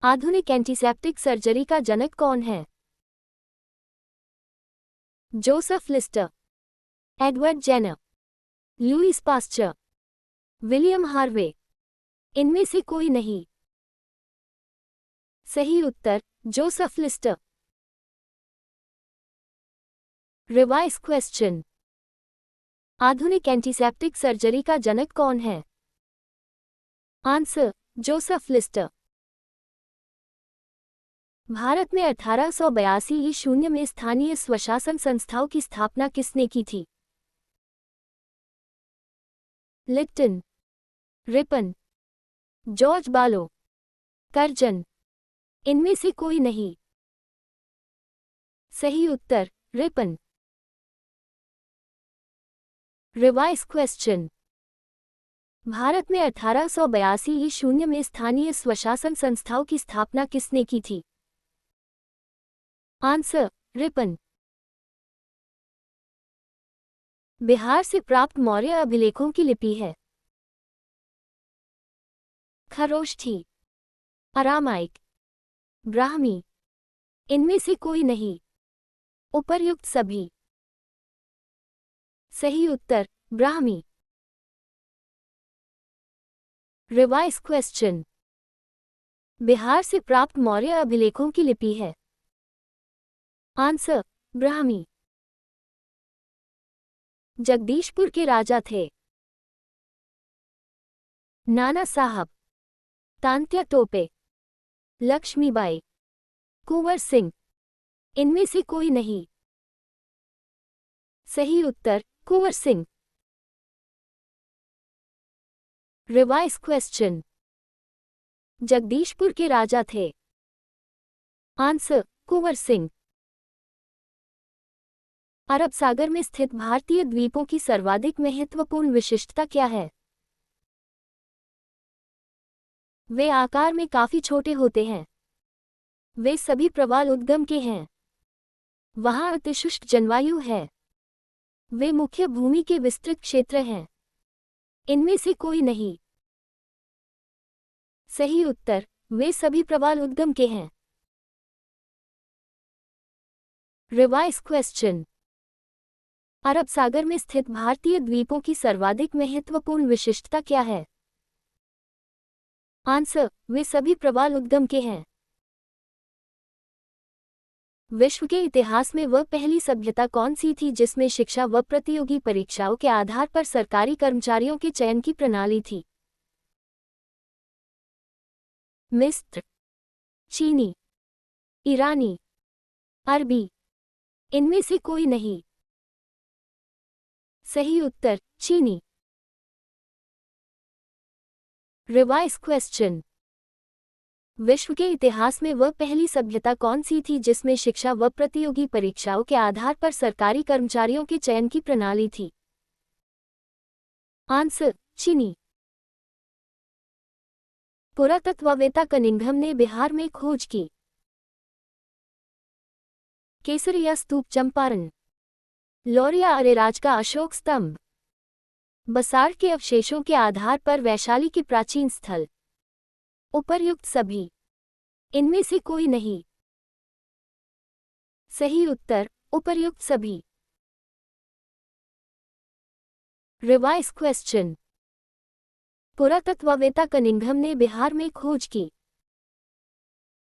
आधुनिक antiseptic surgery का जनक कौन है? Joseph Lister, Edward Jenner, Louis Pasteur, William Harvey. इनमें से कोई नहीं। सही उत्तर जोसेफ लिस्टर। Revise question. आधुनिक एंटीसेप्टिक सर्जरी का जनक कौन है? Answer Joseph Lister. भारत में 1882 ईस्वी में स्थानीय स्वशासन संस्थाओं की स्थापना किसने की थी? Lytton, Ripon, George Barlow, Curzon. इनमें से कोई नहीं। सही उत्तर रिपन। Revise question. भारत में 1882 ईस्वी में स्थानीय स्वशासन संस्थाओं की स्थापना किसने की थी? Answer Ripon. बिहार से प्राप्त मौर्य अभिलेखों की लिपि है? खरोष्ठी, अरामाइक, ब्राह्मी। इनमें से कोई नहीं। उपर्युक्त सभी। सही उत्तर ब्राह्मी। Revise question. बिहार से प्राप्त मौर्य अभिलेखों की लिपि है? आंसर ब्राह्मी। जगदीशपुर के राजा थे? नाना साहब, तांत्या टोपे, लक्ष्मीबाई, कुंवर सिंह। इनमें से कोई नहीं। सही उत्तर कुंवर सिंह। Revise question. जगदीशपुर के राजा थे? आंसर कुंवर सिंह। अरब सागर में स्थित भारतीय द्वीपों की सर्वाधिक महत्वपूर्ण विशिष्टता क्या है? वे आकार में काफी छोटे होते हैं। वे सभी प्रवाल उद्गम के हैं। वहां अतिशुष्क जलवायु है। वे मुख्य भूमि के विस्तृत क्षेत्र हैं। इनमें से कोई नहीं। सही उत्तर वे सभी प्रवाल उद्गम के हैं। Revise question. अरब सागर में स्थित भारतीय द्वीपों की सर्वाधिक महत्वपूर्ण विशिष्टता क्या है? आंसर वे सभी प्रवाल उद्गम के हैं। विश्व के इतिहास में वह पहली सभ्यता कौन सी थी जिसमें शिक्षा व प्रतियोगी परीक्षाओं के आधार पर सरकारी कर्मचारियों के चयन की प्रणाली थी? मिस्र, चीनी, ईरानी, अरबी। इनमें से कोई नहीं। सही उत्तर चीनी। Revise question. विश्व के इतिहास में वह पहली सभ्यता कौन सी थी जिसमें शिक्षा व प्रतियोगी परीक्षाओं के आधार पर सरकारी कर्मचारियों के चयन की प्रणाली थी? आंसर चीनी। पुरातत्ववेत्ता कनिंघम ने बिहार में खोज की? केसरिया स्तूप चंपारण, लौरिया अरेराज का अशोक स्तंभ, बसाड़ के अवशेषों के आधार पर वैशाली की प्राचीन स्थल। उपर्युक्त सभी। इनमें से कोई नहीं। सही उत्तर उपर्युक्त सभी। Revise question. पुरातत्ववेत्ता कनिंघम ने बिहार में खोज की?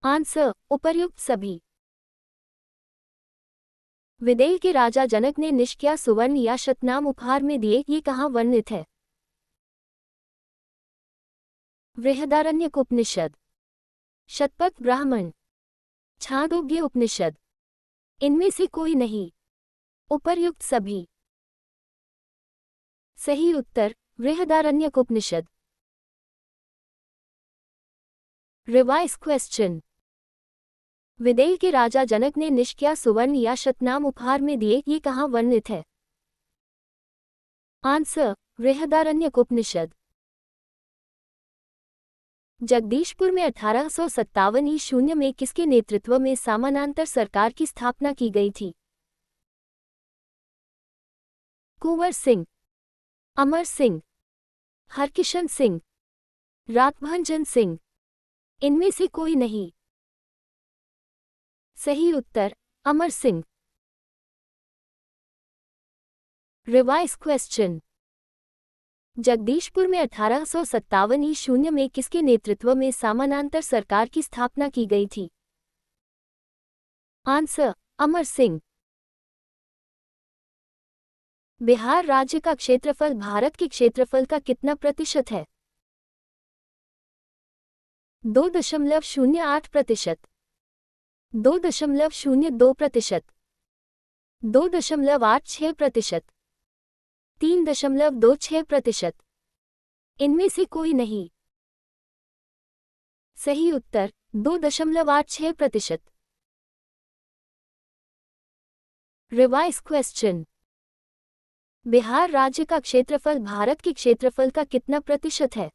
आंसर उपर्युक्त सभी। विदेह के राजा जनक ने निष्क्रिय सुवर्ण या शतनाम उपहार में दिए, ये कहाँ वर्णित है? बृहदारण्यक उपनिषद, शतपथ ब्राह्मण, छांदोग्य उपनिषद। इनमें से कोई नहीं। उपर्युक्त सभी। सही उत्तर बृहदारण्यक उपनिषद। Revise question. विदेह के राजा जनक ने निष्क्रिय सुवर्ण या शतनाम उपहार में दिए, ये कहाँ वर्णित है? आंसर बृहदारण्यक उपनिषद। जगदीशपुर में 1857 ईस्वी में किसके नेतृत्व में समानांतर सरकार की स्थापना की गई थी? कुंवर सिंह, अमर सिंह, हरकिशन सिंह, रातभंजन सिंह। इनमें से कोई नहीं। सही उत्तर अमर सिंह। Revise question. जगदीशपुर में 1857 में किसके नेतृत्व में समानांतर सरकार की स्थापना की गई थी? आंसर अमर सिंह। बिहार राज्य का क्षेत्रफल भारत के क्षेत्रफल का कितना प्रतिशत है? 2.08%, 2.02%, 2.86%, 3.26%। इनमें से कोई नहीं। सही उत्तर 2.86%। Revise question. बिहार राज्य का क्षेत्रफल भारत के क्षेत्रफल का कितना प्रतिशत है?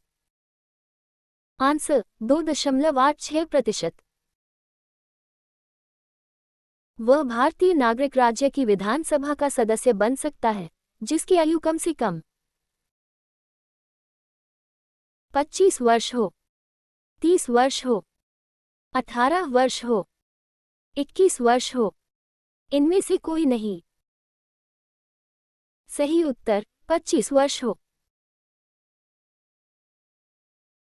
आंसर 2.86%। वह भारतीय नागरिक राज्य की विधानसभा का सदस्य बन सकता है जिसकी आयु कम से कम 25 वर्ष हो, 30 वर्ष हो, 18 वर्ष हो, 21 वर्ष हो। इनमें से कोई नहीं। सही उत्तर 25 वर्ष हो।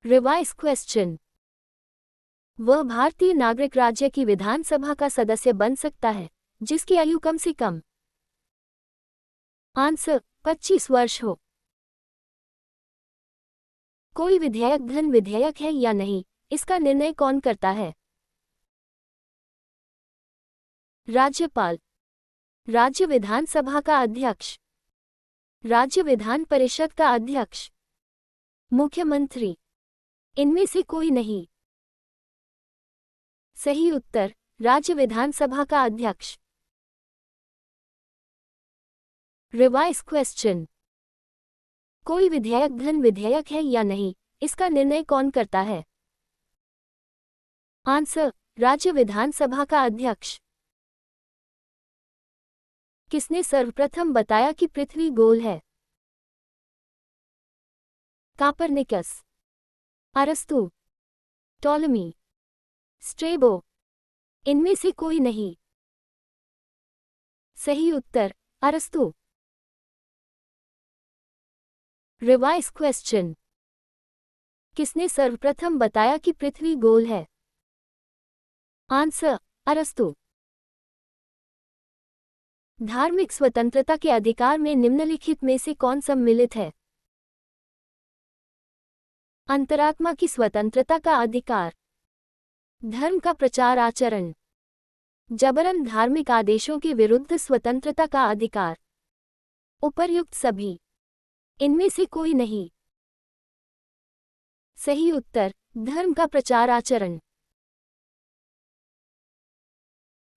Revise question. वह भारतीय नागरिक राज्य की विधानसभा का सदस्य बन सकता है जिसकी आयु कम से कम। आंसर 25 वर्ष हो। कोई विधेयक धन विधेयक है या नहीं, इसका निर्णय कौन करता है? राज्यपाल, राज्य विधानसभा का अध्यक्ष, राज्य विधान परिषद का अध्यक्ष, मुख्यमंत्री। इनमें से कोई नहीं। सही उत्तर राज्य विधानसभा का अध्यक्ष। Revise question. कोई विधेयक धन विधेयक है या नहीं, इसका निर्णय कौन करता है? आंसर राज्य विधानसभा का अध्यक्ष। किसने सर्वप्रथम बताया कि पृथ्वी गोल है? कापरनिकस, अरस्तु, टॉलमी, स्ट्रेबो। इनमें से कोई नहीं। सही उत्तर अरस्तु। Revise question. किसने सर्वप्रथम बताया कि पृथ्वी गोल है? आंसर अरस्तु। धार्मिक स्वतंत्रता के अधिकार में निम्नलिखित में से कौन सम्मिलित है? अंतरात्मा की स्वतंत्रता का अधिकार, धर्म का प्रचार आचरण, जबरन धार्मिक आदेशों के विरुद्ध स्वतंत्रता का अधिकार, उपर्युक्त सभी। इनमें से कोई नहीं। सही उत्तर धर्म का प्रचार आचरण।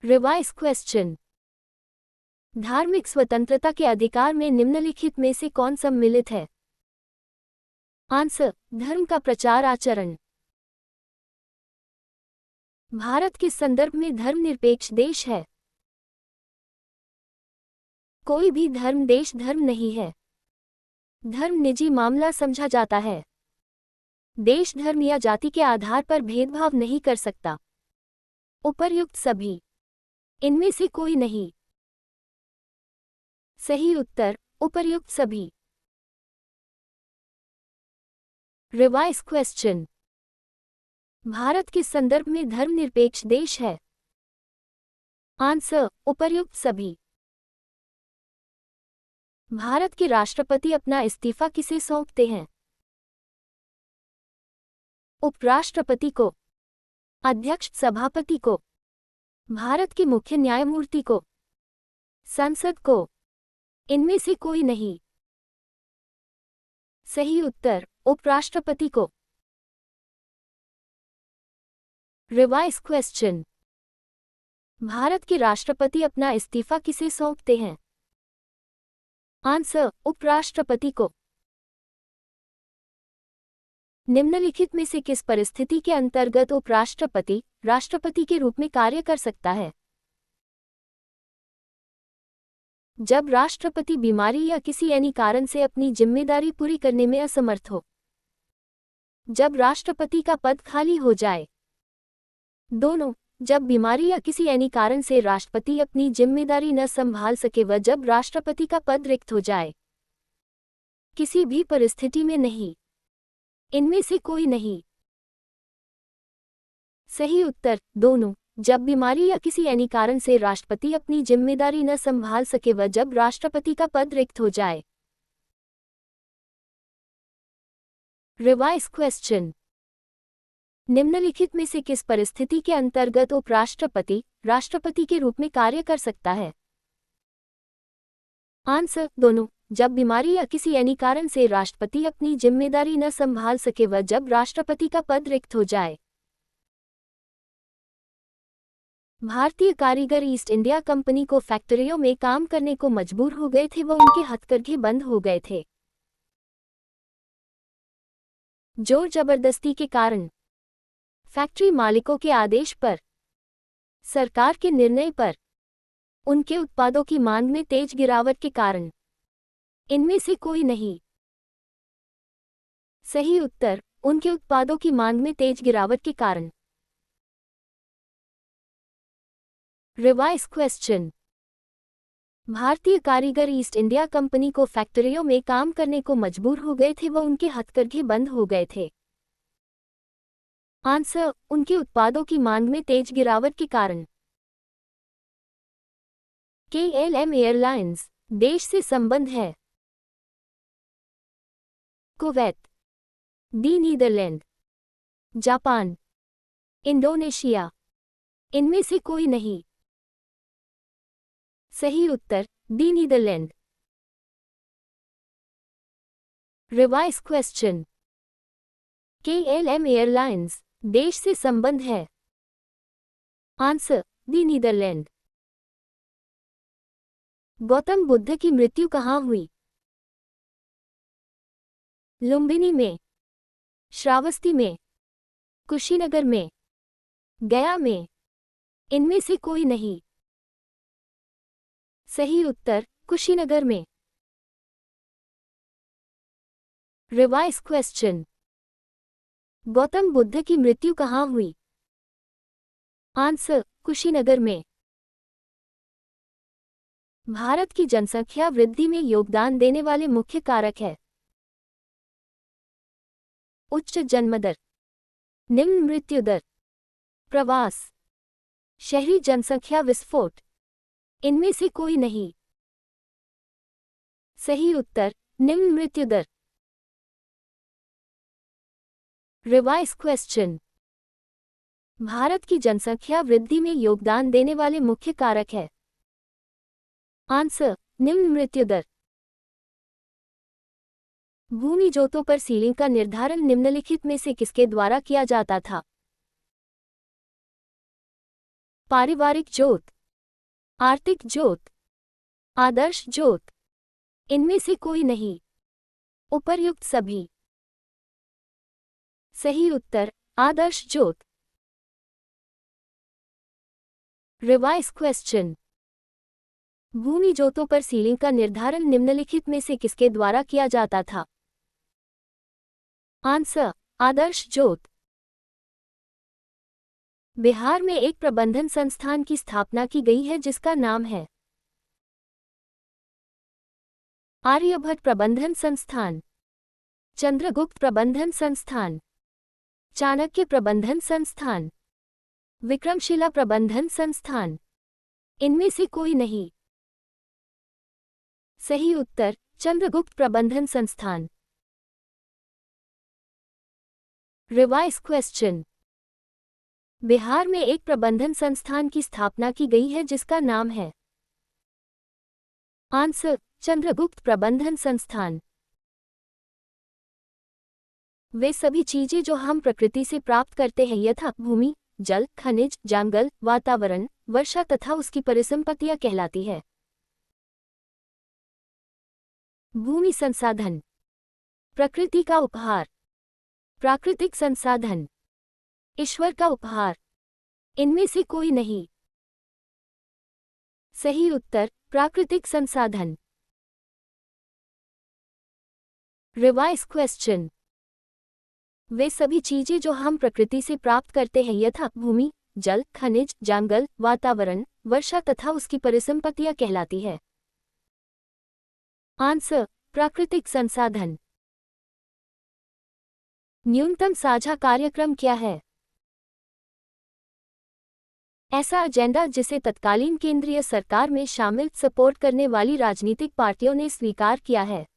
Revise question. धार्मिक स्वतंत्रता के अधिकार में निम्नलिखित में से कौन सम्मिलित है? आंसर धर्म का प्रचार आचरण। भारत के संदर्भ में धर्मनिरपेक्ष देश है। कोई भी धर्म देश धर्म नहीं है। धर्म निजी मामला समझा जाता है। देश धर्म या जाति के आधार पर भेदभाव नहीं कर सकता। उपर्युक्त सभी। इनमें से कोई नहीं। सही उत्तर उपर्युक्त सभी। Revise question. भारत के संदर्भ में धर्मनिरपेक्ष देश है। आंसर उपर्युक्त सभी। भारत के राष्ट्रपति अपना इस्तीफा किसे सौंपते हैं? उपराष्ट्रपति को, अध्यक्ष सभापति को, भारत के मुख्य न्यायमूर्ति को, संसद को। इनमें से कोई नहीं। सही उत्तर उपराष्ट्रपति को। Revise question. भारत के राष्ट्रपति अपना इस्तीफा किसे सौंपते हैं? आंसर उपराष्ट्रपति को। निम्नलिखित में से किस परिस्थिति के अंतर्गत उपराष्ट्रपति राष्ट्रपति के रूप में कार्य कर सकता है? जब राष्ट्रपति बीमारी या किसी अन्य कारण से अपनी जिम्मेदारी पूरी करने में असमर्थ हो। जब राष्ट्रपति का पद खाली हो जाए। दोनों, जब बीमारी या किसी अन्य कारण से राष्ट्रपति अपनी जिम्मेदारी न संभाल सके व जब राष्ट्रपति का पद रिक्त हो जाए। किसी भी परिस्थिति में नहीं। इनमें से कोई नहीं। सही उत्तर, दोनों, जब बीमारी या किसी अन्य कारण से राष्ट्रपति अपनी जिम्मेदारी न संभाल सके व जब राष्ट्रपति का पद रिक्त हो जाए। Revise question. निम्नलिखित में से किस परिस्थिति के अंतर्गत उपराष्ट्रपति राष्ट्रपति के रूप में कार्य कर सकता है? आंसर, दोनों, जब बीमारी या किसी अन्य कारण से राष्ट्रपति अपनी जिम्मेदारी न संभाल सके व जब राष्ट्रपति का पद रिक्त हो जाए। भारतीय कारीगर ईस्ट इंडिया कंपनी को फैक्ट्रियों में काम करने को मजबूर हो गए थे व उनके हथकरघे बंद हो गए थे। जोर जबरदस्ती के कारण, फैक्ट्री मालिकों के आदेश पर, सरकार के निर्णय पर, उनके उत्पादों की मांग में तेज गिरावट के कारण। इनमें से कोई नहीं। सही उत्तर, उनके उत्पादों की मांग में तेज गिरावट के कारण। Revise question. भारतीय कारीगर ईस्ट इंडिया कंपनी को फैक्ट्रियों में काम करने को मजबूर हो गए थे व उनके हथकरघे बंद हो गए थे। आंसर, उनके उत्पादों की मांग में तेज गिरावट के कारण। KLM एयरलाइंस देश से संबंध है? Kuwait, the Netherlands, Japan, Indonesia. इनमें से कोई नहीं। सही उत्तर, the Netherlands. Revise question. KLM airlines देश से संबंध है? Answer, the Netherlands. Gautam Buddha की मृत्यु कहाँ हुई? लुम्बिनी में, श्रावस्ती में, कुशीनगर में, गया में। इनमें से कोई नहीं। सही उत्तर, कुशीनगर में। Revise question. गौतम बुद्ध की मृत्यु कहाँ हुई? आंसर, कुशीनगर में। भारत की जनसंख्या वृद्धि में योगदान देने वाले मुख्य कारक है? उच्च जन्म दर, निम्न मृत्यु दर, प्रवास, शहरी जनसंख्या विस्फोट। इनमें से कोई नहीं। सही उत्तर, निम्न मृत्यु दर। Revise question. भारत की जनसंख्या वृद्धि में योगदान देने वाले मुख्य कारक है? आंसर, निम्न मृत्यु दर। भूमि जोतों पर सीलिंग का निर्धारण निम्नलिखित में से किसके द्वारा किया जाता था? पारिवारिक जोत, आर्थिक जोत, आदर्श जोत। इनमें से कोई नहीं। उपर्युक्त सभी। सही उत्तर, आदर्श जोत। Revise question. भूमि जोतों पर सीलिंग का निर्धारण निम्नलिखित में से किसके द्वारा किया जाता था? आंसर, आदर्श जोत। बिहार में एक प्रबंधन संस्थान की स्थापना की गई है जिसका नाम है? आर्यभट्ट प्रबंधन संस्थान, चंद्रगुप्त प्रबंधन संस्थान, चाणक्य प्रबंधन संस्थान, विक्रमशिला प्रबंधन संस्थान। इनमें से कोई नहीं। सही उत्तर, चंद्रगुप्त प्रबंधन संस्थान। Revise question. बिहार में एक प्रबंधन संस्थान की स्थापना की गई है जिसका नाम है? आंसर, चंद्रगुप्त प्रबंधन संस्थान। वे सभी चीजें जो हम प्रकृति से प्राप्त करते हैं यथा भूमि, जल, खनिज, जंगल, वातावरण, वर्षा तथा उसकी परिसंपत्तियां कहलाती है। भूमि संसाधन, प्रकृति का उपहार, प्राकृतिक संसाधन, ईश्वर का उपहार। इनमें से कोई नहीं। सही उत्तर, प्राकृतिक संसाधन। Revise question. वे सभी चीजें जो हम प्रकृति से प्राप्त करते हैं यथा भूमि, जल, खनिज, जंगल, वातावरण, वर्षा तथा उसकी परिसंपत्तियां कहलाती है। आंसर, प्राकृतिक संसाधन। न्यूनतम साझा कार्यक्रम क्या है? ऐसा एजेंडा जिसे तत्कालीन केंद्रीय सरकार में शामिल सपोर्ट करने वाली राजनीतिक पार्टियों ने स्वीकार किया है।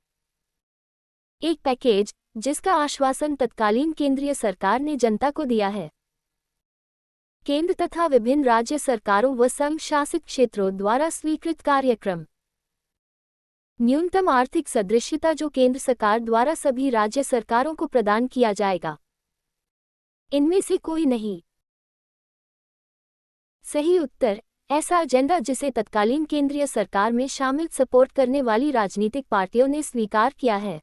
एक पैकेज जिसका आश्वासन तत्कालीन केंद्रीय सरकार ने जनता को दिया है। केंद्र तथा विभिन्न राज्य सरकारों व संघ शासित क्षेत्रों द्वारा स्वीकृत कार्यक्रम। न्यूनतम आर्थिक सदृश्यता जो केंद्र सरकार द्वारा सभी राज्य सरकारों को प्रदान किया जाएगा। इनमें से कोई नहीं। सही उत्तर, ऐसा एजेंडा जिसे तत्कालीन केंद्रीय सरकार में शामिल सपोर्ट करने वाली राजनीतिक पार्टियों ने स्वीकार किया है।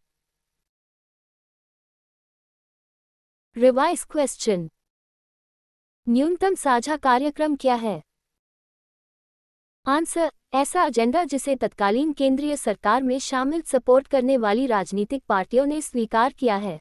Revise question. न्यूनतम साझा कार्यक्रम क्या है? आंसर, ऐसा एजेंडा जिसे तत्कालीन केंद्रीय सरकार में शामिल सपोर्ट करने वाली राजनीतिक पार्टियों ने स्वीकार किया है।